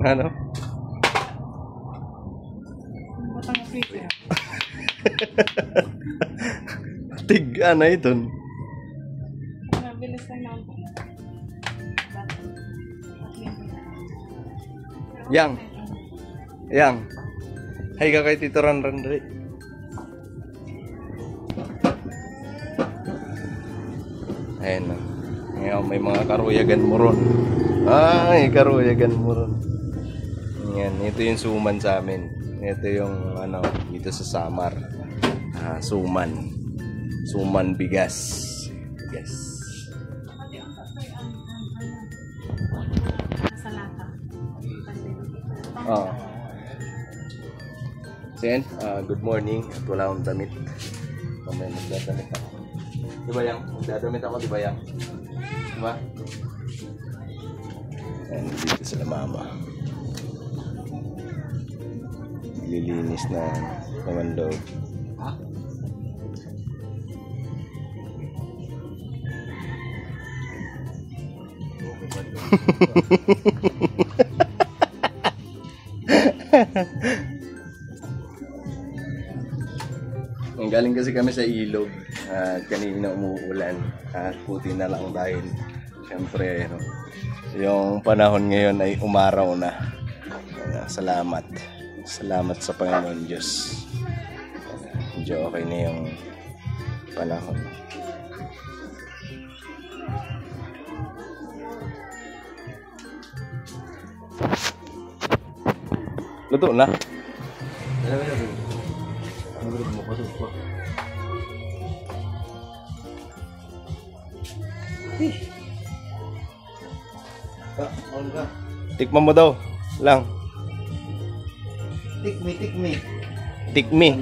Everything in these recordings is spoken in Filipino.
Ano? Batang Africa. Tiga na ito. Mabilis lang naman. Yang. Hay ka kay Tito Ranran dali. Ayan na. Ngayon, may mga karuyagan mo ron. Ay, karuyagan mo ron. Yan, ito yung suman sa amin. Ito yung ano, dito sa Samar. Suman. Suman bigas. Bigas. Nasa lata. Oh. Sen, good morning. At wala akong damit. Mamaya magdadamit ako. Diba yang? Magdadamit ako, diba yang? Diba? Ayan, dito sila mama. Lilinis na naman daw. Galing kasi kami sa ilog at kanina umuulan at puti na lang dahil syempre no, yung panahon ngayon ay umaraw na. Salamat sa Panginoon Diyos. Medyo okay na yung panahon. Luto na. Tikman mo daw lang. Tikmi.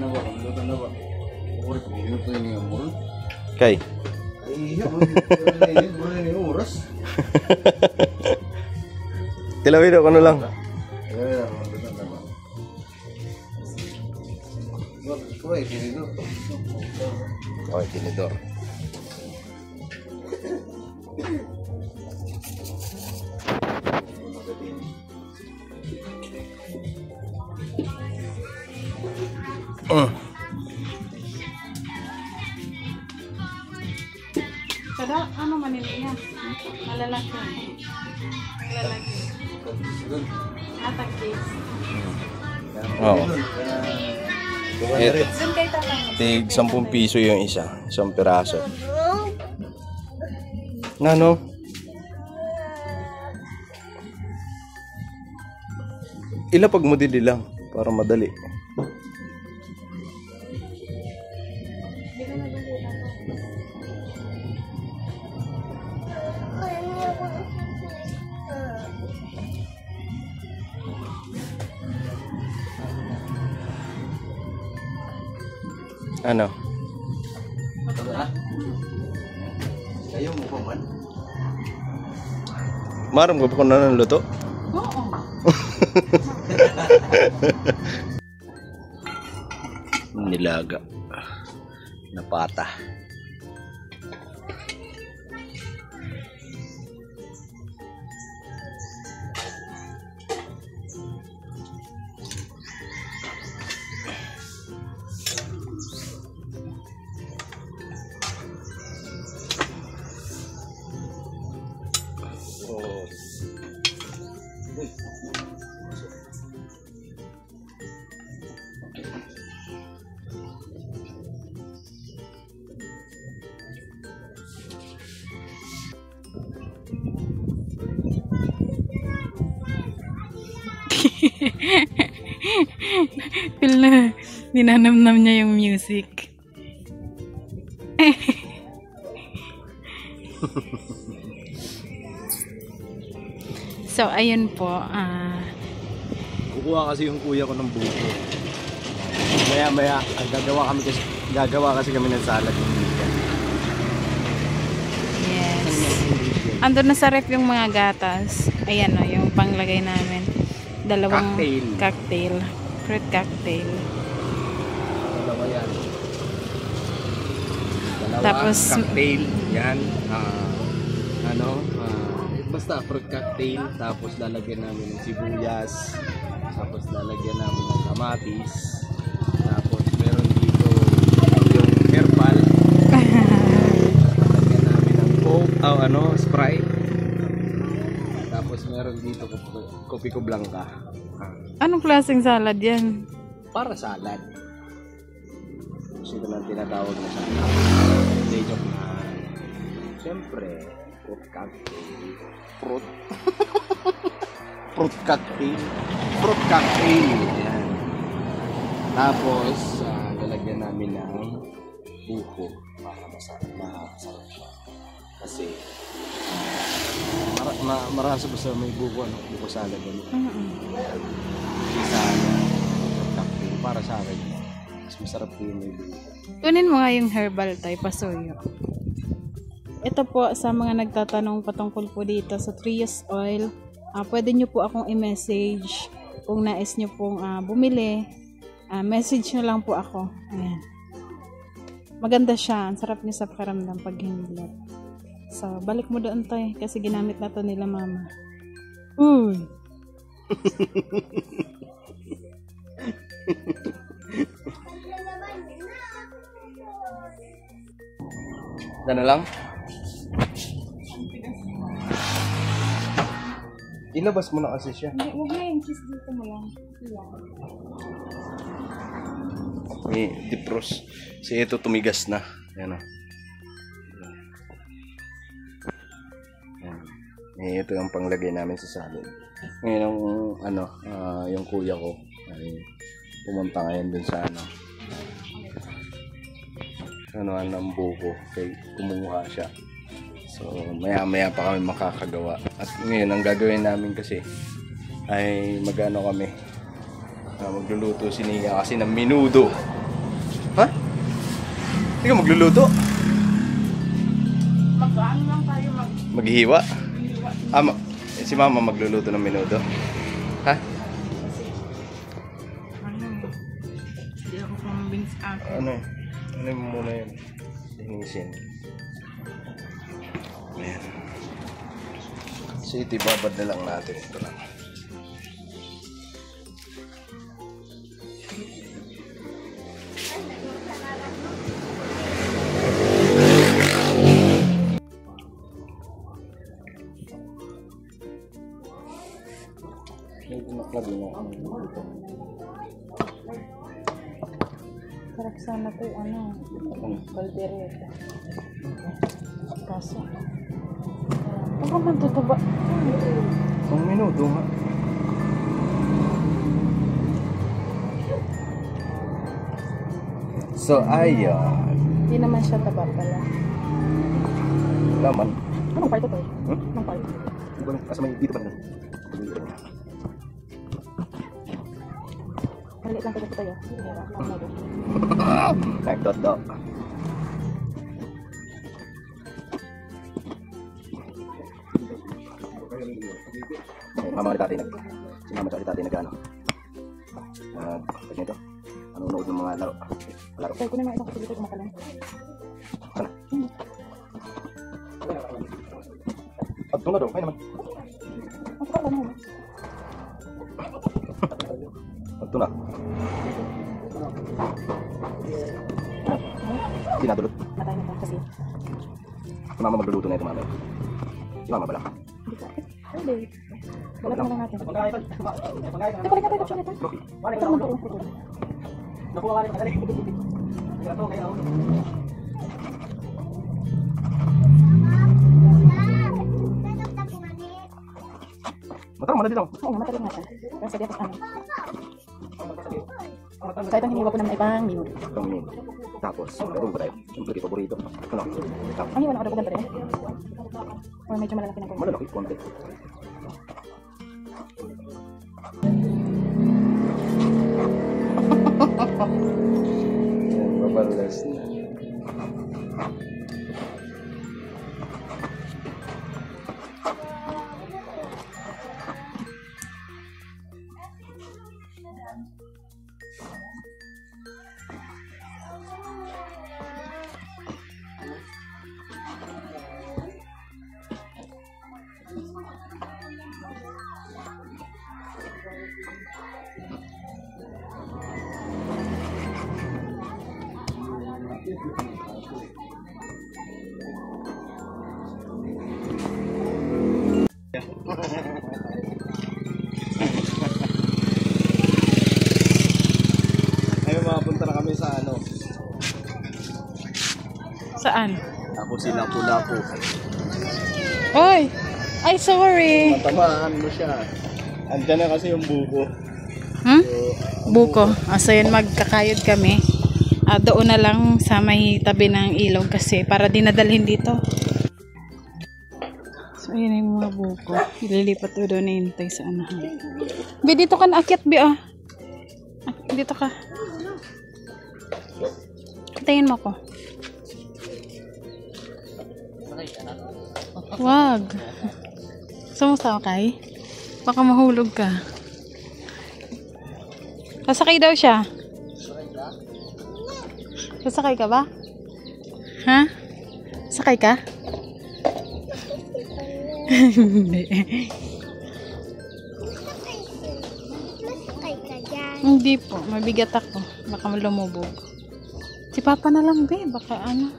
Kay. Tilawin ako na lang. Okay, tinidor. Kada ano manilinya? Malalaki. Malalaki. Atakis. Oo. Ito. Doon kay tatang. Tig 10 piso yung isa. Isang piraso. Nano? Ilapag mo dili lang para madali. Ano? Ayaw mo pa man? Maram ko pa kung ng luto? Oo. Nilaga. Napata. Feel na ninanamnam niya yung music. So, ayun po. Kukuha kasi yung kuya ko ng buko. Maya-maya, gagawa kasi kami ng salad ng weekend. Yes. Andun na sa ref yung mga gatas. Ayan o, yung panglagay namin. Dalawang cocktail. Fruit cocktail. Dalawa yan. Tapos, cocktail. Yan. basta fruit cocktail, tapos lalagyan namin ng sibuyas, tapos lalagyan namin ng kamatis, tapos meron dito yung herbal, lalagyan namin ng coke, Sprite, tapos meron dito kopi ko blanca. Anong klaseng salad yan? Para salad. Sino nang tinatawag na salad? Hindi, joke na. Siyempre, fruit cocktail. Fruit. Fruit cocktail. Fruit cocktail. Yan. Tapos, lalagyan namin ng buko para masarap siya. Kasi, marasa ba sa may buko, buko salad. Isa fruit cocktail para sa akin. Mas masarap po yung may buko. Kunin mo nga yung herbal tayo, pasuyo. Ito po sa mga nagtatanong patungkol po dito sa Trios Oil. Pwede nyo po akong i-message kung nais nyo pong bumili. Message nyo lang po ako. Ayan. Maganda siya. Ang sarap niya sa pakiramdam pag himlat. So, balik mo doon tayo kasi ginamit na to nila mama. Uy! Dana lang? Ilabas mo na kasi siya. Huwag na yung cheese dito mo lang. May dipros. Kasi ito tumigas na. Yan o. Ito yung panglagay namin sa salad. Ngayon yung kuya ko ay pumunta ngayon dun sa ng buko. Kaya kumuha siya. So, maya pa kami makakagawa. At ngayon, ang gagawin namin kasi ay magluluto si Nia kasi ng menudo. Ha? Hindi ka magluluto? Magkaan lang tayo Maghihiwa? Si mama magluluto ng menudo. Ha? Hindi ako pambing sa akin. Ano muna yun? Linisin. Ayan. So ito ibabad na lang natin. Ito lang. Sarap sana to kaldereta. Kaso baka man tutuba. Kung minuto nga. So ayan. Hindi naman siya taba pala. Laman. Anong part ito? Anong part? Kasi may dito pa na. Maliit lang ito tayo. Nagdot-dot. Mama ni tatay si mama ni tatay nag-ano. Nito. Nanonood ng mga laro. Kaya ko na nga isang kasi dito kumakalan. Sana. At tunga daw, kaya naman. Ang sakala mo. At tunga. Dinadulot. Matay na kasi. Si mama magluluto na ito mamaya. Si mama pala. Hindi. Balat na lang natin. Ito balik natin ito siya nito. Ito naman ito. Nakuha ka rin madali. Ito kaya ako. Matang mana dito. Oo, mataling natin. Kasi di atas ano. Kaya itong hiniwa ko naman ay pang minuto. Itong minuto. Tapos, meron ba tayo? Siyempre, paborito. Ano? Ang hiwa na order ko ganito rin. O medyo malalaki na ko. Malalaki, konti. Babalas na. Saan? Ako si Lapu-Lapu. Oy! Ay, sorry. Matamaan mo siya. Andyan na kasi yung buko. Hmm? Buko. So yun, magkakayod kami. Doon na lang sa may tabi ng ilog kasi para dinadalhin dito. So yun yung mga buko. Ililipat ko doon, hintay sa anahan. Bi, dito ka na akyat, Bi, ah. Dito ka. Tingin mo ko. Wag. Sumusakay? Baka mahulog ka. Sasakay daw siya. Sasakay ka ba? Ha? Sakay ka? Hindi. Hindi po. Mabigat ako. Baka lumubog. Si Papa na lang, be. Baka ano.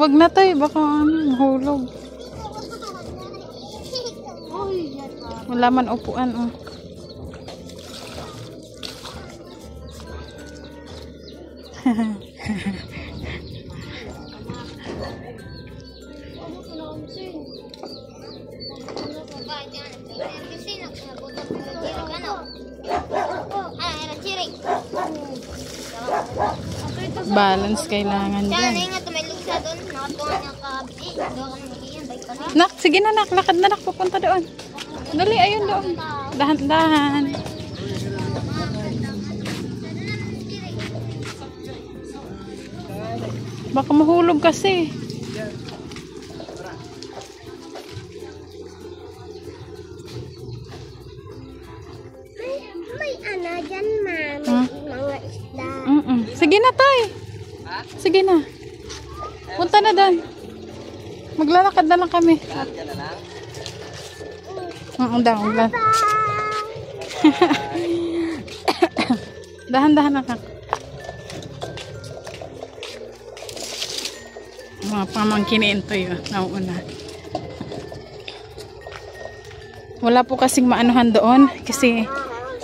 Wag na tayo. Baka ano. Mahulog. Wala man upuan, oh. Balance kailangan dyan. Nak, sige na nak. Lakad na nak. Pupunta doon. Dali, ayun doon. Dahan-dahan. Baka mahulog kasi. May ano dyan, ma'am. Huh? Mga isda. Sige na, tay. Sige na. Punta na doon. Maglalakad na lang kami. Dahan. Dahan-dahan na kak. Mga pamangkin ito yun. Nauuna. Wala po kasing maanuhan doon. Kasi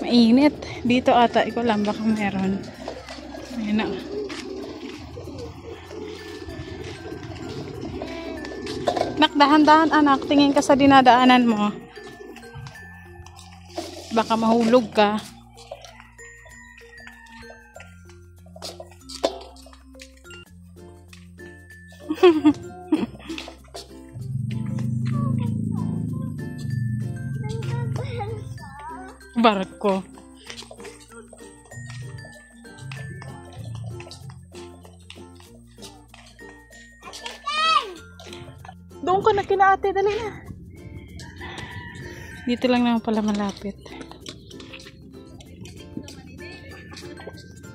mainit. Dito ata. Ikaw lang baka meron. Ayun na. Nak, dahan-dahan anak. Tingin ka sa dinadaanan mo. Baka mahulog ka. Barko. Doon ka na kina ate, dali na. Dito lang naman pala malapit.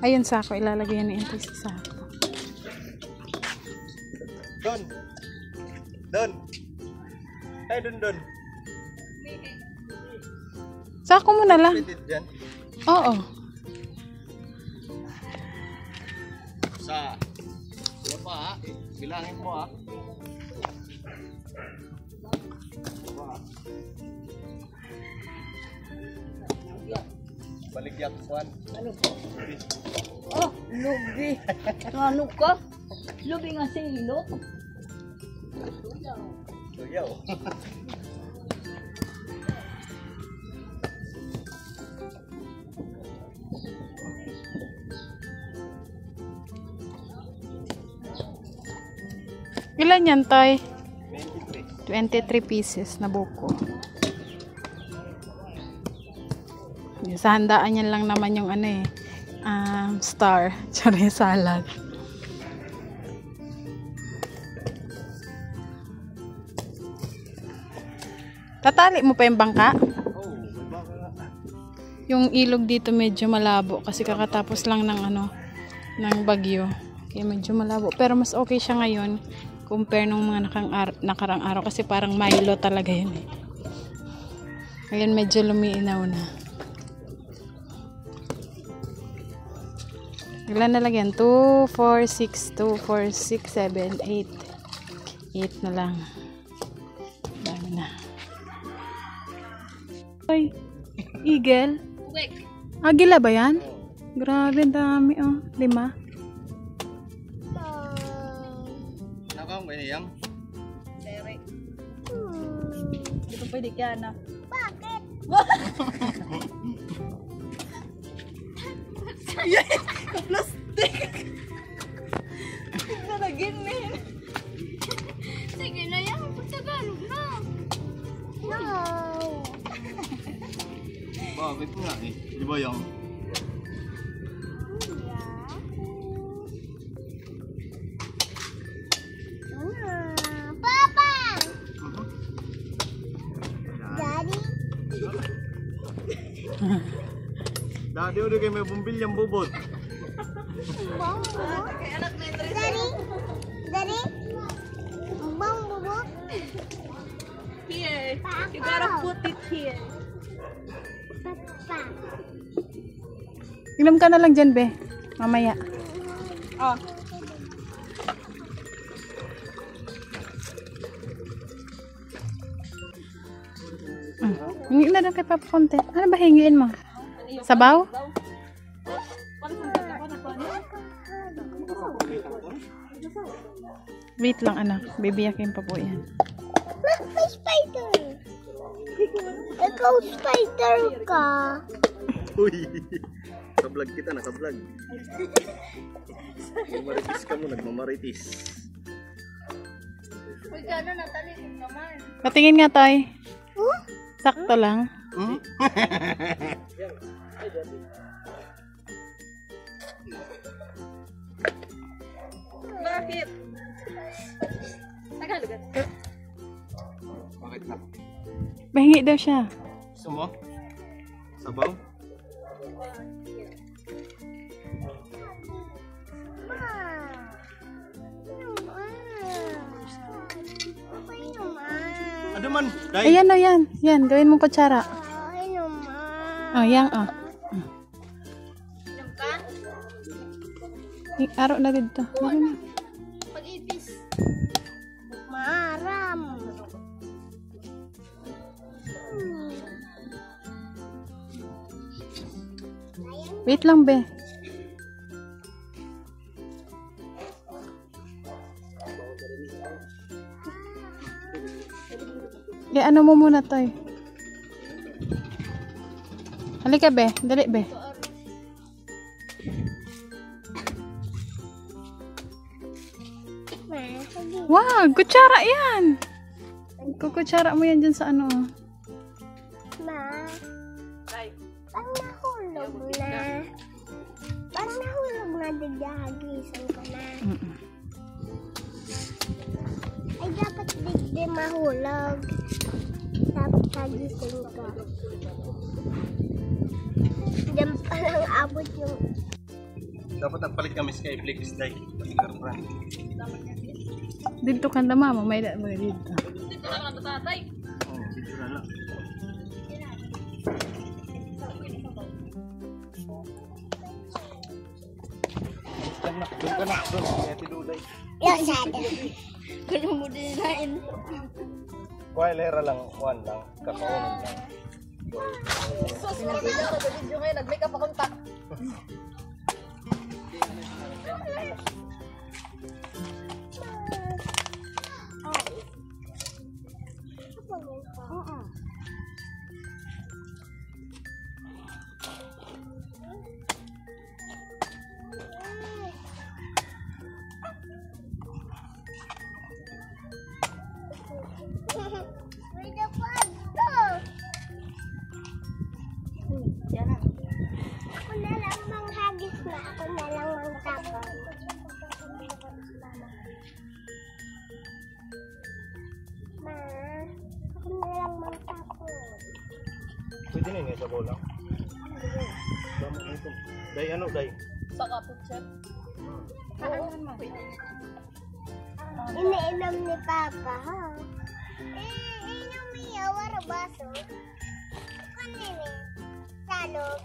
Ayun, sako. Ilalagay yan ni ate sa sako. Don. Ay, don. Sako mo na lang. Pwede dyan. Oo. Sa. Ano pa ha? Bilangin mo ha. Baligyak kuan. Ano po? Oh, lubi. Ano ka? Lubi nga sa ilok. Tuyaw. Ilan yan, Tay? 23. 23 pieces na buko. Sa handaan yan lang naman yung ano eh. Star. Tsara salad. Tatali mo pa yung bangka? Oh, may baka nga. Yung ilog dito medyo malabo kasi kakatapos lang ng ano, ng bagyo. Kaya medyo malabo. Pero mas okay siya ngayon compare nung mga nakarang araw kasi parang Milo talaga yun eh. Ngayon medyo lumiinaw na. Ilan na lang yan? 2, 4, 6, 2, 4, 6, 7, 8. 8 na lang. Dami na. Ay, eagle? Agila ba yan? Grabe, dami oh. 5. Nakang ba niyang? Ito pwede ka na. Bakit? Plastic! Nalagin na yun. Sige na yan, pagtagalog na. No. Bakit nga eh? Di ba yung? Papa! Daddy? Dati udah kayo may bumbilyang bubot. Bang bubuk? Daddy? Daddy? Bang bubuk? Here. Papa. You gotta put it here. Papa. Inom ka na lang dyan, be. Mamaya. Oh. Hingi na lang kay Papa konti. Ano ba hingiin mo? Sabaw? Wait lang anak. Bibiyakin pa po yan. May spider. Ikaw spider ka. Uy! Naka-vlog kita, naka-vlog. Nagmamaritis ka mo, nagmamaritis. Uy, gano'n natali naman. Patingin nga, Toy. Sakto lang. Bakit? Tagalog. Bakit na? Bahingi daw siya. Gusto mo? Sabaw? Ano man? Dahil Ayan o, yan. Yan, gawin mong kutsara. Ay naman. O, yan o. Inom ka? Araw na dito. Ano na? Pag-ipis. Maram. Wait lang, be. Ano mo muna, Toy. Halika, be. Dali, be. Wow, kutsara yan. Kukutsara mo yan dyan sa ano. Ma. Pag nahulog na. Pag nahulog na, didahagisan ko na. Ay, dapat di mahulog. Dapat hagisan ko. Diyan pa lang abot yung... dapat nagpalit kami Skyflix dahil Dito ka na, mama. May dito. Dito lang ang tatay. dito na lang. Doon ka na. Kaya tinuday. Yung sada. Kano mo din nain. Kuha lera lang. One lang. Kakaunan lang. Sus, nabila ko sa video ngayon. Nag-make up akong tak. May dapat to. Yan na. Ako na lang manghagis na. Ako na lang mangtapon. Ma, ako na lang mangtapon. Pwede na yun sa bola. Day ano, day? Sa kapit siya. Oo, pwede. Iniinom ni Papa, ha? Inom niya, wala baso. Kanini? Salog.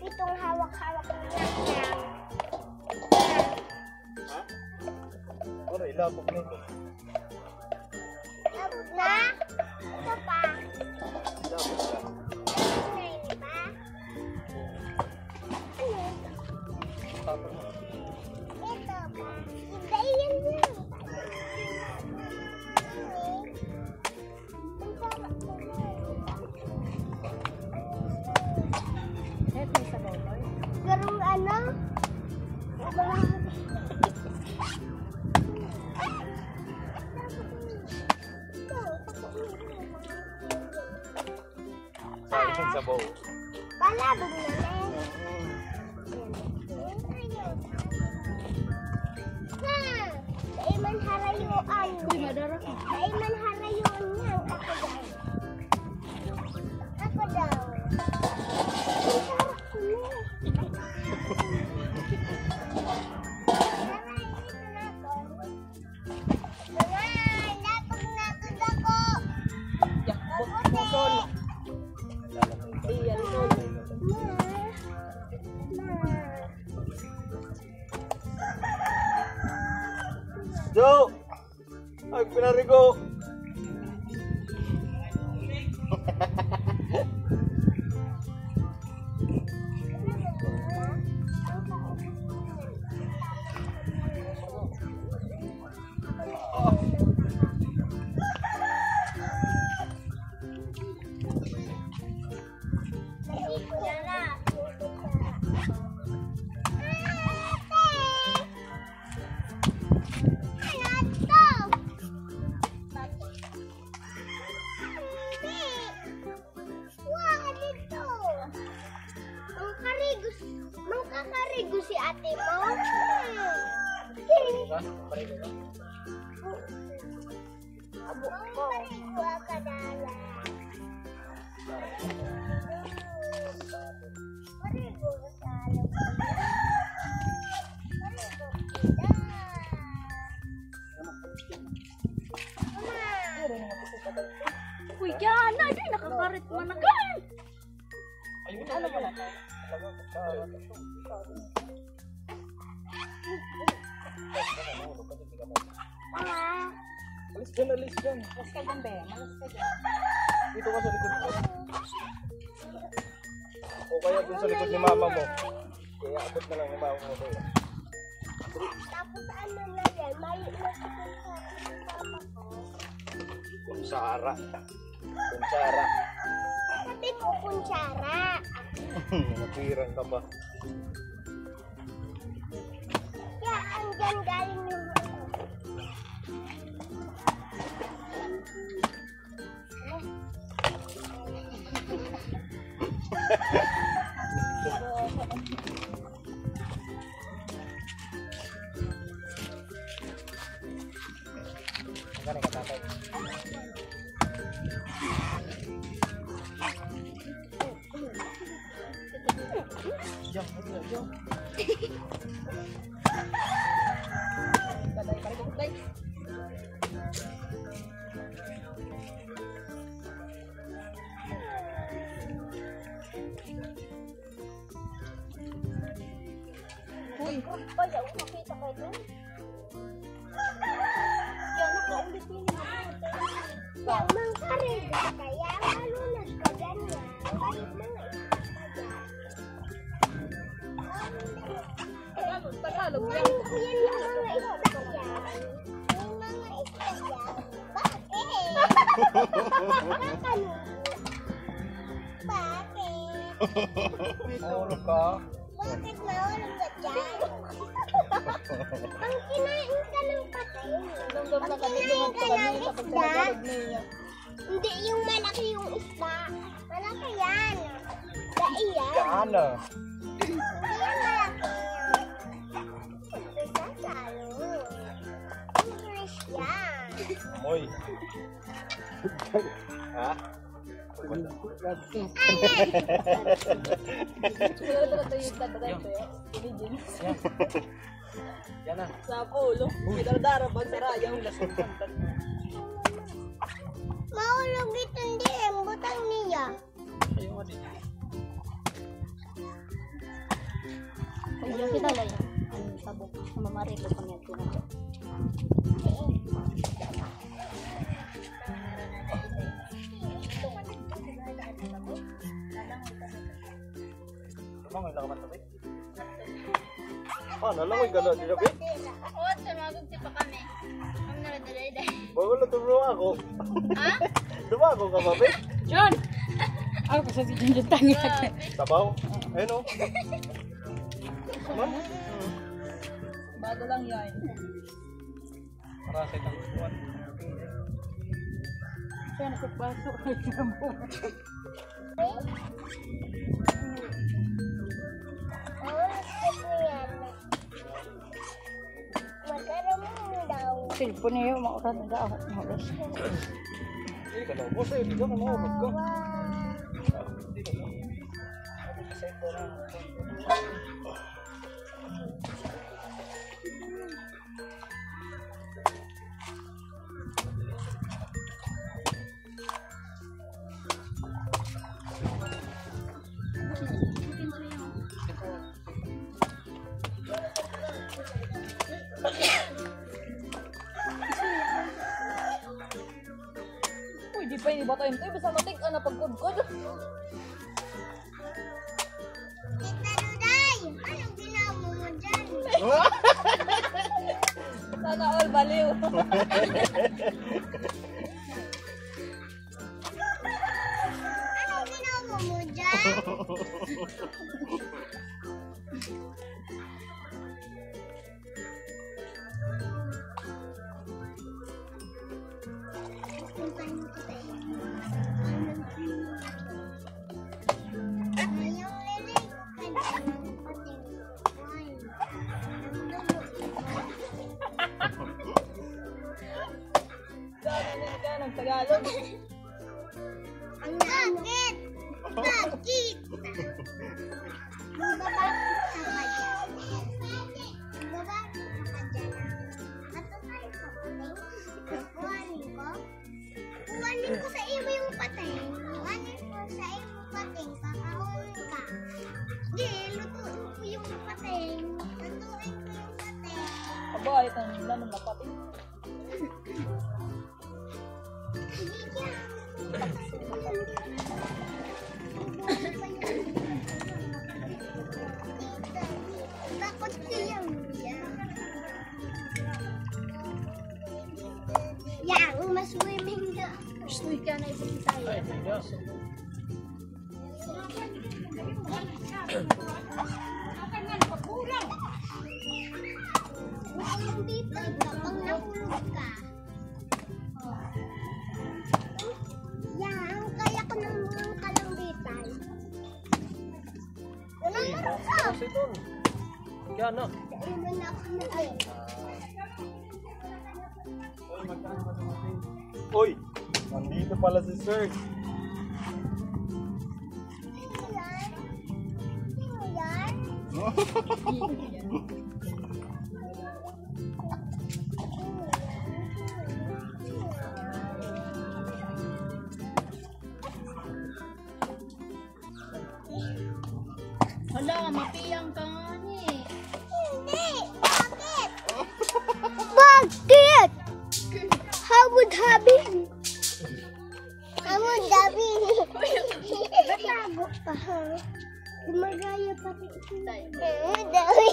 Itong hawak-hawak ng lang. Ano, ilabog na ito. Labog na? Ito pa. Ilabog na. Labog na yun pa? Ano? Ito pa. Iba yan lang. Garong ano? Saan sa bow? Palabog na lang. Ha! Daiman harayuan. Daiman harayuan niya. Ako daw. Jo! Ay, pinarigo! Mangkakarigo si ate mo? Mangkakarigo ka dala. Marigo sa alam. Marigo kita. Uy, yan na. Di nakakarit managan. Ayun, ano ba? Alis dyan, alis dyan. Malas ka dyan, be. Malas ka dyan. Dito ka sa likod ko. O kaya dun sa likod ni mama mo. Kaya abot na lang yung mama mo kayo. Tapos ano na yan? Maliit na sa papa ko. Kunsara. Kunsara. Sabi ko kunsara. Napirang ka ba? Kaya andyan galing yung Magkano ka tatay? Uy, ayaw, makita kayo doon. Yan, nakaulit yun. Yan, mangkarigo kaya malunod ka ganyan. Kahit mga Tagalog yan. yan yung mga isda yan. Yung mga isda yan. Bakit? Bakit? Ano ka? Bakit mahulog ka dyan? Ang kinain ka ng patay. Pag kinain ka ng isda, hindi yung malaki yung isda. Malaki yan. Dai yan. Ano? Hindi yan malaki. Isa salo. English yan. Oy. Ha? Yan na. Sa ulo. Idardara ba sa rayang lasong. Maulog ito hindi. Butang niya. Ayun nga din. Yung kilala yan. Ang tabok. Mamarilo pa niya. Mga ilang naman tabi. Nalangoy ka na, di na, babe? Oo, tumagod pa kami. Ang naradalay. Bago na tumuha ako. Ha? Dumago ka ba, babe? John! Ako pa sa si John John tangi. Tabaw? Ayun o. Bago lang yan. Para sa itang kuwan. Siya nakapasok. Silpo niyo, maurad na ako. Hindi ka na. Bosa, hindi ka na maubos ka. Hindi ka na. Kasi ito na. Uy, di pa yung iba tayo. Basta matik ka na pagkudkod. Tita Duday, anong ginawa mo dyan? Sana all baliw. Anong ginawa mo dyan? Sana ka ng Tagalog. Ang bakit? Bakit? Baba sa kanya. Baba sa kanya. Matutay ko patay. Kuhanin ko. Kuhanin ko sa iyo yung patay. Kuhanin ko sa iyo patay. Kakahon ka. Di, lutuin ko yung patay. Lutuin ko yung patay. Aba, ito naman na pati. Takot siyang yang mas swimming na. Uy, ka na isang tayo. Ay, hindi ka. Dito kapag nahulog ka. Yang, kaya ko nang kalambitan. Unang marasa. Kasi ito. Yan na. Iwan ako na ay. Uy! Nandito pala si Sir. Sino yan? Sino yan? Hala, mapiyang ka nga ni. Hindi! Bakit? Bakit? Habod-habin. Habod-habin. Natago pa ha? Gumagaya pa rin. Madami.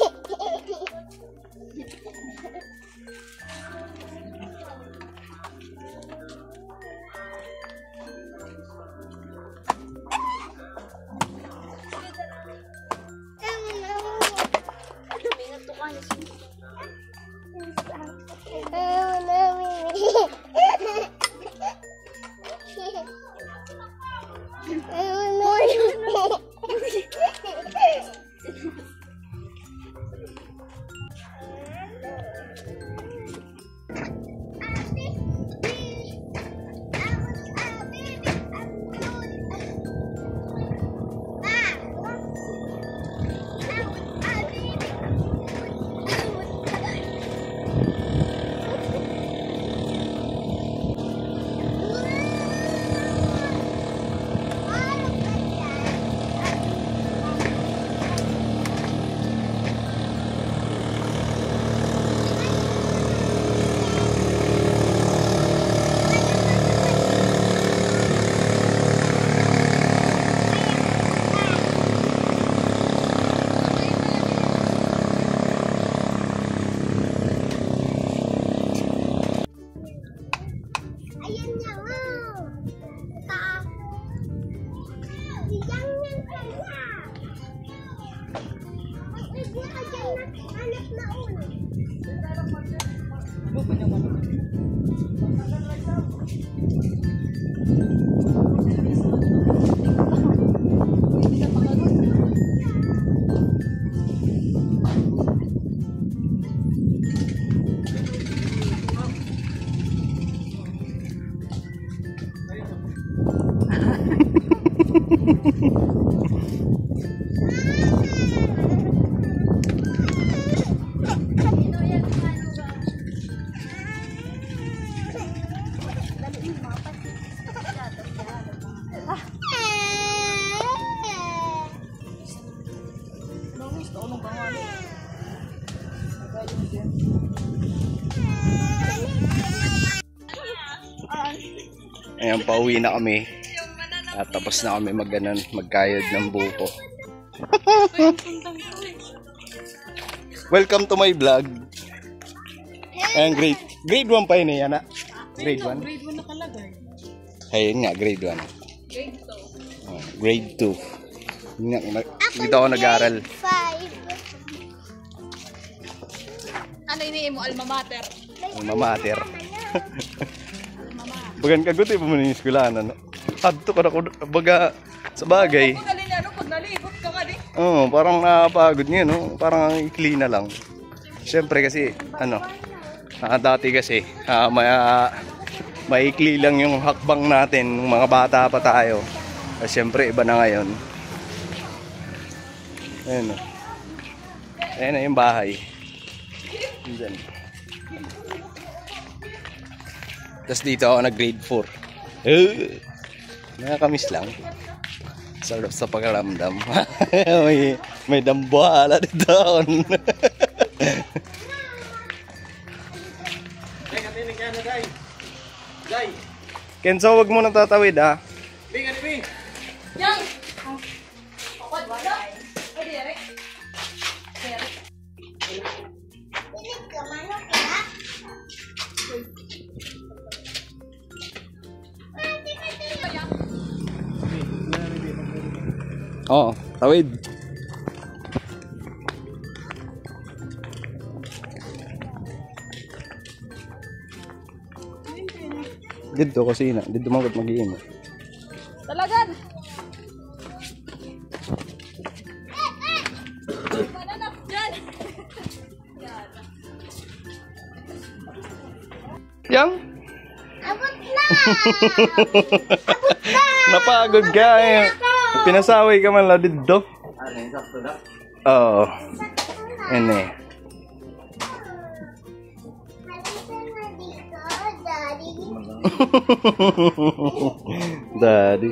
anak na ulo. Ayan, pauwi na kami. At tapos na kami magkayod ng buko. Welcome to my vlog. Ayan, grade 1 pa yun eh, Yana. Grade 1? Grade 1 nakalagay. Ayun nga, grade 1. Grade 2. Grade 2. Yun nga, dito ako nag-aaral. 5. Ano iniin mo? Alma mater. Alma mater. Bagan kagot eh, pumanin yung eskwelahan, ano? Adto ka na ko, baga, sa bagay. Pag nalibot ka nga di. Oo, parang nakapagod niya, no? Parang ikli na lang. Siyempre kasi, dati kasi, maikli lang yung hakbang natin, nung mga bata pa tayo. Siyempre, iba na ngayon. Ayun, no? Ayun na yung bahay. Diyan. Tapos dito ako nag-grade 4. Nakakamiss lang. Sarap sa pagkaramdam. may dambuhala dito. Kenzo, wag mo nang tatawid ha. Yang! Pilit ka, manok ka? Oo, tawid. Dito kasi na, dito mangot mag-iin. Talagan! Mananap dyan! Yang? Abot na! Napagod ka eh. Pinasaway ka man la dito. Oo. Yan eh. Daddy.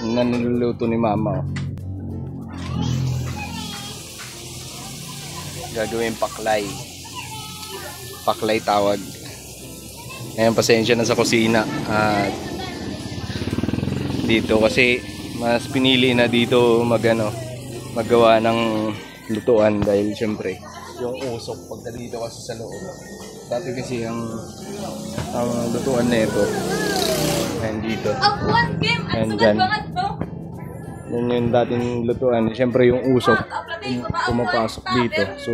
Naniluluto ni mama. Gagawin paklay. Paklay tawag. Ngayon, pasensya na sa kusina. Dito kasi mas pinili na dito magawa ng lutuan dahil syempre yung usok pagka dito kasi sa loob. Dati kasi ang lutuan na ito. Ayan dito. Ayan dyan. Yan yung dating lutuan. Siyempre yung usok pumapasok dito. So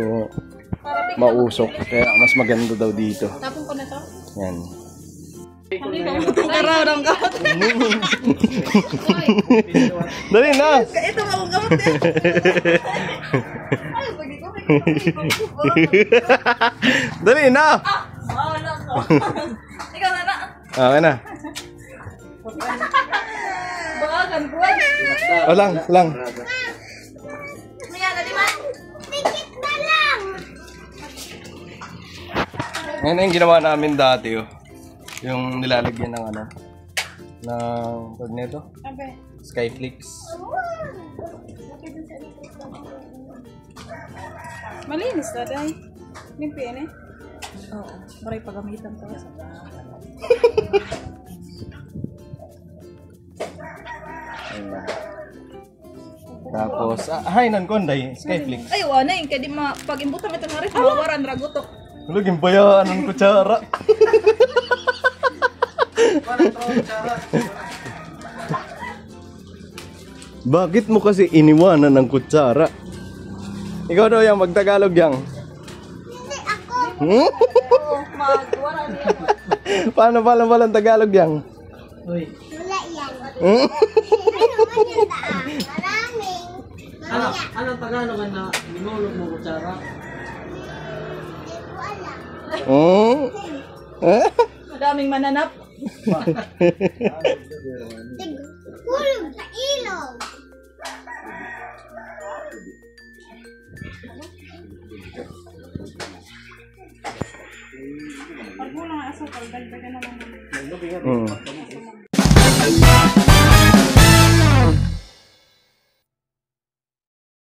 mausok. Kaya mas maganda daw dito. Tapon ko na to? Yan. Karawang ka. Dali na! Ito ang gamot eh. Dali na! Wala ko. Ikaw na na. Okay na. Baka buwan. O lang. Maya na naman. Tikit na lang! Ngayon yung ginawa namin dati yung nilalagyan ng tawag nito? Skyflix. Malinis na dahil. Limpian eh. Oo. Maray pagamitan ko. Tapos, hainan ko nday, Skyflix. Ay, wala eh. Kaya di pag-imbutan ito na rin, mawaran, ragutok. Laging bayaan ng kutsara. Bakit mo kasi iniwanan ng kutsara? Ikaw daw yang magtagalog yang. Hindi ako. Hmm? Magwara niya. Paano palang Tagalog yang? Uy, Wala yan. Hmm? Ano man yung daan? Maraming. ano, anong Tagalog na minulog mo kutsara? Hindi ko alam. Hmm? Eh? Madaming mananap. Hulog sa ilog. Pag mo lang asukal, dagdagan naman. Hmm.